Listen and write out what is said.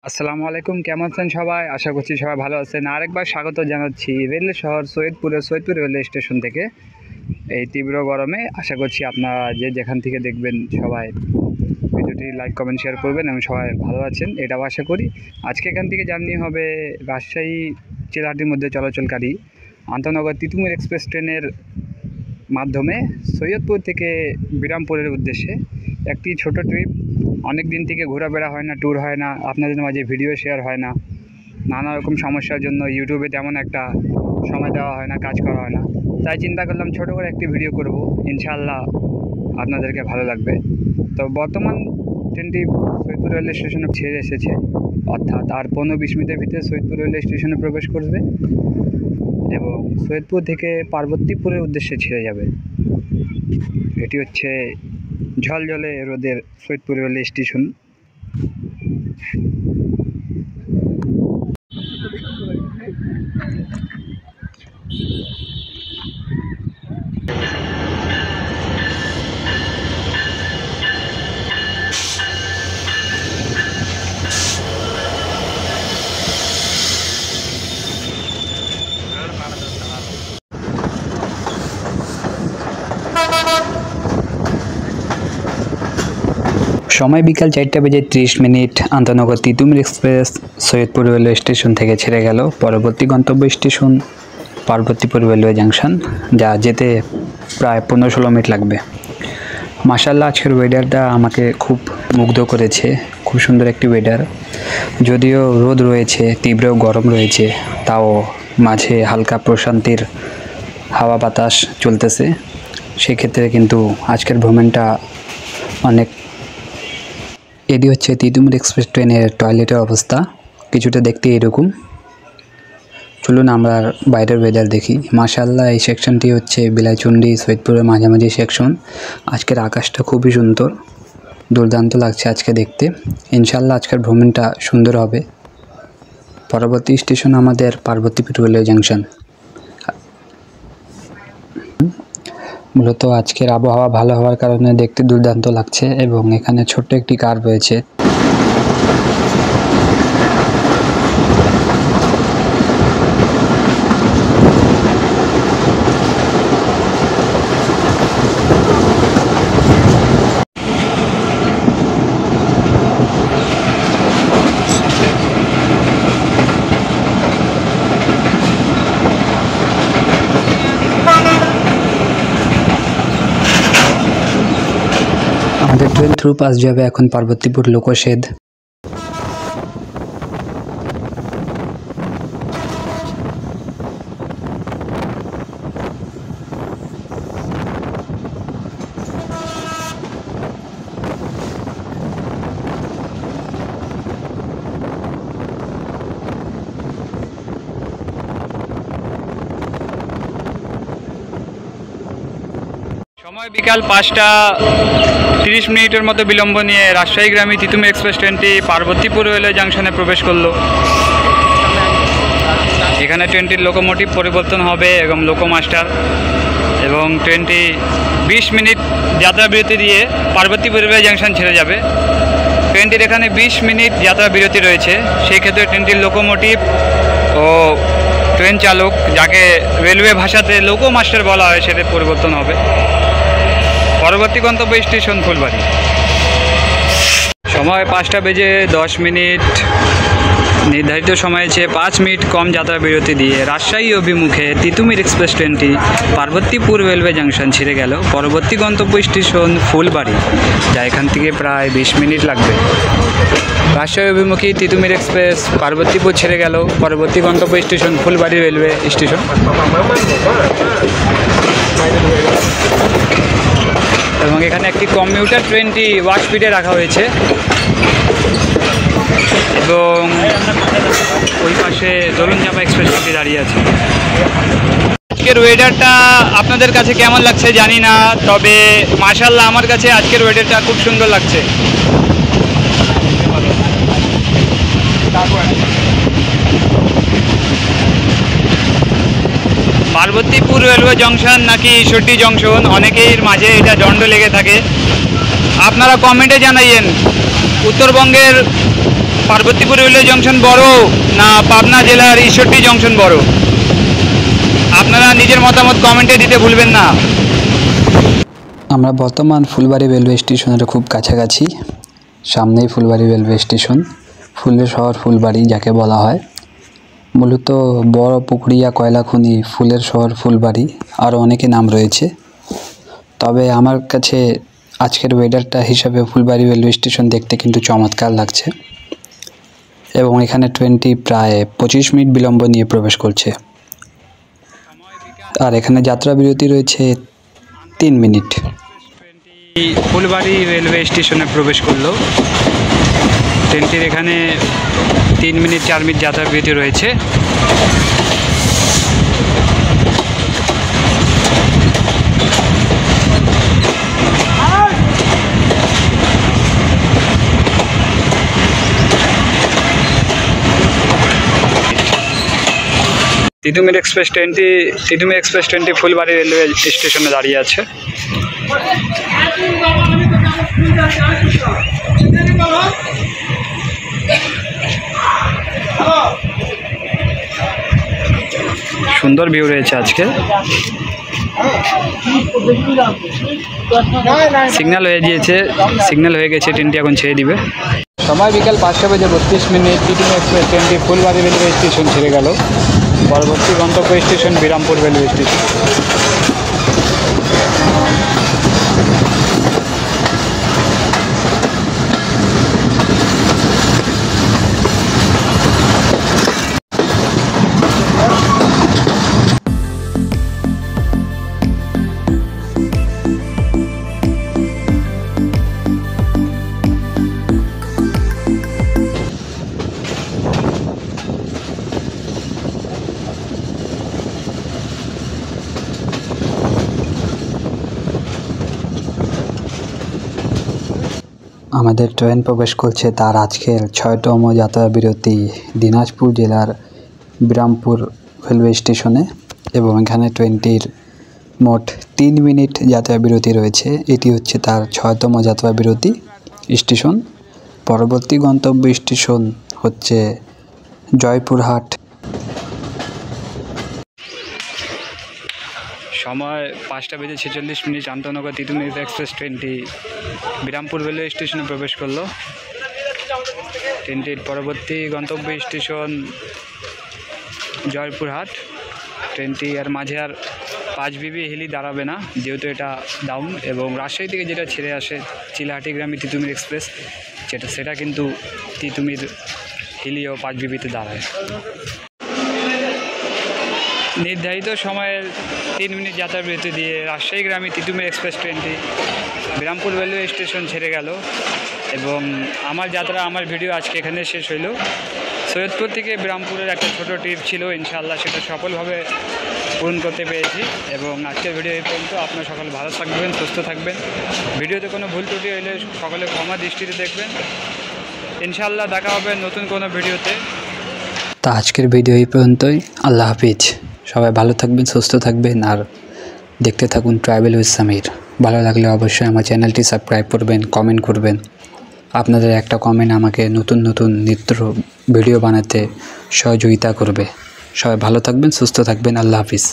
আসসালামু আলাইকুম, কেমন আছেন সবাই? আশা করছি সবাই ভালো আছেন। আরেকবার স্বাগত জানাচ্ছি রেল শহর সৈয়দপুর রেলওয়ে স্টেশন থেকে। এই তীব্র গরমে আশা করছি আপনারা যেখান থেকে দেখবেন সবাই ভিডিওটি লাইক কমেন্ট শেয়ার করবেন এবং সবাই ভালো আছেন এটাও আশা করি। আজকে এখান থেকে জার্নি হবে রাজশাহী চিলাহাটির মধ্যে চলাচলকারী আন্তনগর তিতুমির এক্সপ্রেস ট্রেনের মাধ্যমে সৈয়দপুর থেকে বিরামপুরের উদ্দেশ্যে একটি ছোট ট্রিপ। অনেক দিন থেকে ঘোরাফেরা হয় না, ট্যুর হয় না, আপনাদের মাঝে ভিডিও শেয়ার হয় না, নানা রকম সমস্যার জন্য ইউটিউবে তেমন একটা সময় দেওয়া হয় না, কাজ করা হয় না। তাই চিন্তা করলাম ছোটো করে একটি ভিডিও করব, ইনশাআল্লাহ আপনাদেরকে ভালো লাগবে। তো বর্তমান ট্রেনটি সৈয়দপুর রেলওয়ে স্টেশনে ছেড়ে এসেছে, অর্থাৎ আর 15-20 মিনিটের ভিতরে সৈয়দপুর রেলওয়ে স্টেশনে প্রবেশ করবে এবং সৈয়দপুর থেকে পার্বতীপুরের উদ্দেশ্যে ছেড়ে যাবে। এটি হচ্ছে ঝলঝলে রোদের সৈয়দপুর রেলওয়ে স্টেশন। সময় বিকাল 4:30 আন্তনগর Titumir express Saidpur railway station থেকে ছেড়ে গেল। পরবর্তী গন্তব্য স্টেশন পার্বতীপুর রেলওয়ে জাংশন, যা যেতে প্রায় 15-16 মিনিট লাগবে। মাশাআল্লাহ, আজকের ওয়েদারটা আমাকে খুব মুগ্ধ করেছে। খুব সুন্দর একটি ওয়েদার, যদিও রোদ রয়েছে, তীব্র গরম রয়েছে, তাও মাঝে হালকা প্রশান্তির হাওয়া বাতাস চলতেছে। সেক্ষেত্রে কিন্তু আজকের ভ্রমণটা অনেক। এটি হচ্ছে তিতুমির এক্সপ্রেস ট্রেনের টয়লেটের অবস্থা, কিছুটা দেখতে এরকম। চলুন আমরা বাইরের ওয়েদার দেখি। মাশাআল্লাহ, এই সেকশনটি হচ্ছে বিলাইচন্ডী সৈয়দপুরের মাঝামাঝি সেকশন। আজকের আকাশটা খুবই সুন্দর, দুর্দান্ত লাগছে আজকে দেখতে। ইনশাআল্লাহ আজকের ভ্রমণটা সুন্দর হবে। পরবর্তী স্টেশন আমাদের পার্বতীপুর রেলওয়ে জাংশন। মূলত আজকের আবহাওয়া ভালো হওয়ার কারণে দেখতে দুর্দান্ত লাগছে এবং এখানে ছোট্ট একটি কার রয়েছে। আমাদের ট্রেন থ্রু পাস যাবে এখন পার্বতীপুর লোকোশেড। সময় বিকাল 5:30 মতো বিলম্ব নিয়ে রাজশাহীগামী তিতুমির এক্সপ্রেস ট্রেনটি পার্বতীপুর রেলওয়ে জাংশনে প্রবেশ করলো। এখানে ট্রেনটির লোকোমোটিভ পরিবর্তন হবে এবং লোকোমাস্টার, এবং ট্রেনটি 20 মিনিট যাত্রা বিরতি দিয়ে পার্বতীপুর রেলওয়ে জাংশন ছেড়ে যাবে। ট্রেনটির এখানে 20 মিনিট যাত্রা বিরতি রয়েছে। সেই ক্ষেত্রে ট্রেনটির লোকোমোটিভ ও ট্রেন চালক, যাকে রেলওয়ে ভাষাতে লোকোমাস্টার বলা হয়, সেটা পরিবর্তন হবে। পরবর্তী গন্তব্য স্টেশন ফুলবাড়ি। সময় 5:10। নির্ধারিত সময়ের চেয়ে 5 মিনিট কম যাত্রা বিরতি দিয়ে রাজশাহী অভিমুখে তিতুমির এক্সপ্রেস ট্রেনটি পার্বতীপুর রেলওয়ে জাংশন ছেড়ে গেল। পরবর্তী গন্তব্য স্টেশন ফুলবাড়ি, যা এখান থেকে প্রায় 20 মিনিট লাগবে। রাজশাহী অভিমুখী তিতুমির এক্সপ্রেস পার্বতীপুর ছেড়ে গেল। পরবর্তী গন্তব্য স্টেশন ফুলবাড়ি রেলওয়ে স্টেশন। এবং এখানে একটি কমিউটার ট্রেনটি ওয়াক স্পিডে রাখা হয়েছে এবং ওই পাশে দরুন চাপা এক্সপ্রেস ট্রেনটি দাঁড়িয়ে আছে। আজকের ওয়েদারটা আপনাদের কাছে কেমন লাগছে জানি না, তবে মাশাআল্লাহ আমার কাছে আজকের ওয়েদারটা খুব সুন্দর লাগছে। পার্বতীপুর রেলওয়ে জংশন নাকি ঈশ্বরদী জংশন, অনেকের মাঝে এটা দ্বন্দ্ব লেগে থাকে। আপনারা কমেন্টে জানাইয়েন উত্তরবঙ্গের পার্বতীপুর রেলওয়ে জংশন বড় না পাবনা জেলার ঈশ্বরদী জংশন বড়? আপনারা নিজের মতামত কমেন্টে দিতে ভুলবেন না। আমরা বর্তমান ফুলবাড়ি রেলওয়ে স্টেশনের খুব কাছাকাছি। সামনেই ফুলবাড়ি রেলওয়ে স্টেশন, ফুলের শহর ফুলবাড়ি যাকে বলা হয়। মূলত বড় পুকুরিয়া কয়লা খনি, ফুলের শহর ফুলবাড়ি, আরও অনেকে নাম রয়েছে। তবে আমার কাছে আজকের ওয়েদারটা হিসাবে ফুলবাড়ি রেলওয়ে স্টেশন দেখতে কিন্তু চমৎকার লাগছে এবং এখানে ট্রেনটি প্রায় 25 মিনিট বিলম্ব নিয়ে প্রবেশ করছে। আর এখানে যাত্রা বিরতি রয়েছে 3 মিনিট। ফুলবাড়ি রেলওয়ে স্টেশনে প্রবেশ করলো। ট্রেনটির এখানে 3 মিনিট 4 মিনিট যাত্রা বিরতি রয়েছে। তিতুমির এক্সপ্রেস ট্রেনটি ফুলবাড়ি রেলওয়ে স্টেশনে দাঁড়িয়ে আছে। সুন্দর ভিউ রয়েছে আজকে। সিগন্যাল হয়ে গেছে, ট্রেনটি এখন ছেড়ে দিবে। সময় বিকাল 5:32। তিতুমির এক্সপ্রেস ট্রেনটি ফুলবাড়ি রেলওয়ে স্টেশন ছেড়ে গেল। পরবর্তী গন্তব্য স্টেশন বিরামপুর রেলওয়ে স্টেশন। আমাদের ট্রেন প্রবেশ করছে তার আজকের 6তম যাত্রা বিরতি দিনাজপুর জেলার বিরামপুর রেলওয়ে স্টেশনে এবং এখানে ট্রেনটির মোট 3 মিনিট যাত্রা বিরতি রয়েছে। এটি হচ্ছে তার 6তম যাত্রা বিরতি স্টেশন। পরবর্তী গন্তব্য স্টেশন হচ্ছে জয়পুরহাট। সময় 5:46। আন্তনগর তিতুমির এক্সপ্রেস ট্রেনটি বিরামপুর রেলওয়ে স্টেশনে প্রবেশ করলো। ট্রেনটির পরবর্তী গন্তব্য স্টেশন জয়পুরহাট। ট্রেনটি আর মাঝে আর 5 বিবি হিলি দাঁড়াবে না, যেহেতু এটা ডাউন। এবং রাজশাহী থেকে যেটা ছেড়ে আসে চিলাহাটিগ্রামী তিতুমির এক্সপ্রেস, সেটা কিন্তু তিতুমির হিলি ও 5 বিবিতে দাঁড়ায়। নির্ধারিত সময়ের 3 মিনিট যাত্রা বিরতি দিয়ে রাজশাহীগ্রামী তিতুমির এক্সপ্রেস ট্রেনটি বিরামপুর রেলওয়ে স্টেশন ছেড়ে গেল এবং আমার ভিডিও আজকে এখানে শেষ হইল। সৈয়দপুর থেকে বিরামপুরের একটা ছোট ট্রিপ ছিল, ইনশাআল্লাহ সেটা সফলভাবে পূরণ করতে পেরেছি। এবং আজকের ভিডিও এই পর্যন্ত। আপনারা সকলে ভালো থাকবেন, সুস্থ থাকবেন। ভিডিওতে কোনো ভুল ত্রুটি হলে সকলে ক্ষমা দৃষ্টিতে দেখবেন। ইনশাআল্লাহ দেখা হবে নতুন কোনো ভিডিওতে। তা আজকের ভিডিও এই পর্যন্তই। আল্লাহ হাফিজ। সবাই ভালো থাকবেন, সুস্থ থাকবেন আর দেখতে থাকুন ট্রাভেল উইথ সামির। ভালো লাগলে অবশ্যই আমার চ্যানেলটি সাবস্ক্রাইব করবেন, কমেন্ট করবেন। আপনাদের একটা কমেন্ট আমাকে নতুন নিত্য ভিডিও বানাতে সহযোগিতা করবে। সবাই ভালো থাকবেন, সুস্থ থাকবেন। আল্লাহ হাফিজ।